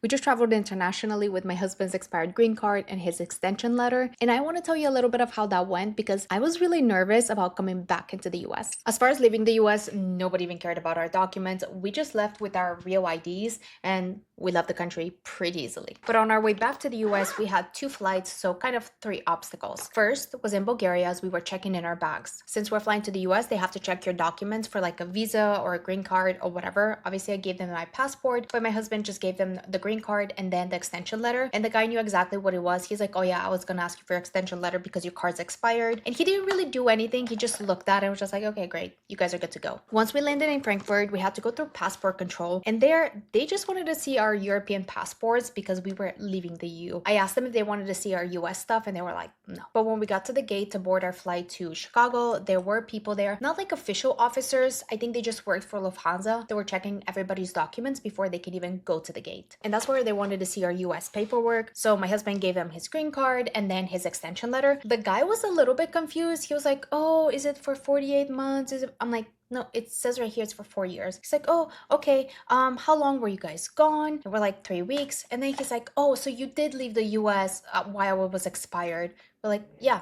We just traveled internationally with my husband's expired green card and his extension letter. And I want to tell you a little bit of how that went because I was really nervous about coming back into the US. As far as leaving the US, nobody even cared about our documents. We just left with our real IDs and we left the country pretty easily. But on our way back to the US, we had two flights, so kind of three obstacles. First was in Bulgaria as we were checking in our bags. Since we're flying to the US, they have to check your documents for like a visa or a green card or whatever. Obviously, I gave them my passport, but my husband just gave them the green card and then the extension letter. And the guy knew exactly what it was. He's like, oh yeah, I was gonna ask you for your extension letter because your card's expired. And he didn't really do anything. He just looked at it and was just like, okay, great. You guys are good to go. Once we landed in Frankfurt, we had to go through passport control. And there, they just wanted to see our European passports because we were leaving the EU. I asked them if they wanted to see our US stuff and they were like, no. But when we got to the gate to board our flight to Chicago, there were people there, not like official officers. I think they just worked for Lufthansa. They were checking everybody's documents before they could even go to the gate. And that's where they wanted to see our US paperwork. So my husband gave them his green card and then his extension letter. The guy was a little bit confused. He was like, oh, is it for 48 months? I'm like, no, it says right here it's for 4 years. He's like, oh, okay. How long were you guys gone? And we're like 3 weeks. And then he's like, oh, so you did leave the US while it was expired. We're like, yeah.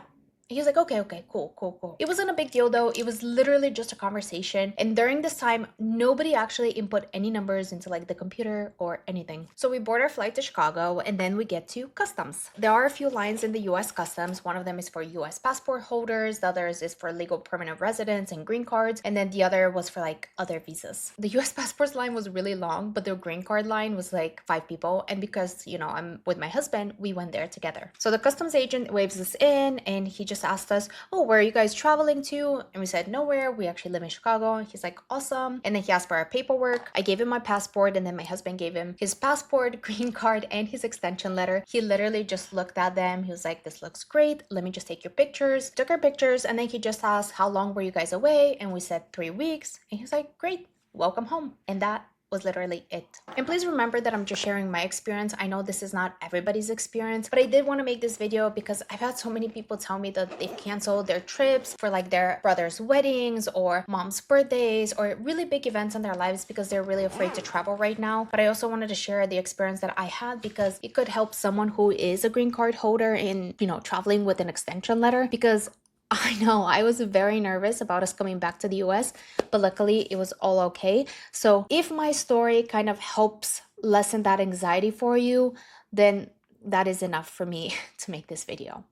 He was like, okay, cool. It wasn't a big deal though. It was literally just a conversation. And during this time, nobody actually input any numbers into like the computer or anything. So we board our flight to Chicago and then we get to customs. There are a few lines in the US customs. One of them is for US passport holders. The others is for legal permanent residents and green cards. And then the other was for like other visas. The US passports line was really long, but the green card line was like 5 people. And because, you know, I'm with my husband, we went there together. So the customs agent waves us in and he just asked us, oh, where are you guys traveling to? And we said nowhere. We actually live in Chicago. He's like, awesome. And then he asked for our paperwork. I gave him my passport and then my husband gave him his passport, green card, and his extension letter. He literally just looked at them. He was like, this looks great. Let me just take your pictures. Took our pictures and then he just asked, how long were you guys away? And we said 3 weeks. And he's like, great, welcome home. And that was literally it. And please remember that I'm just sharing my experience. I know this is not everybody's experience, but I did want to make this video because I've had so many people tell me that they've canceled their trips for like their brother's weddings or mom's birthdays or really big events in their lives because they're really afraid to travel right now. But I also wanted to share the experience that I had because it could help someone who is a green card holder in, you know, traveling with an extension letter, because I know I was very nervous about us coming back to the US, but luckily it was all okay. So if my story kind of helps lessen that anxiety for you, then that is enough for me to make this video.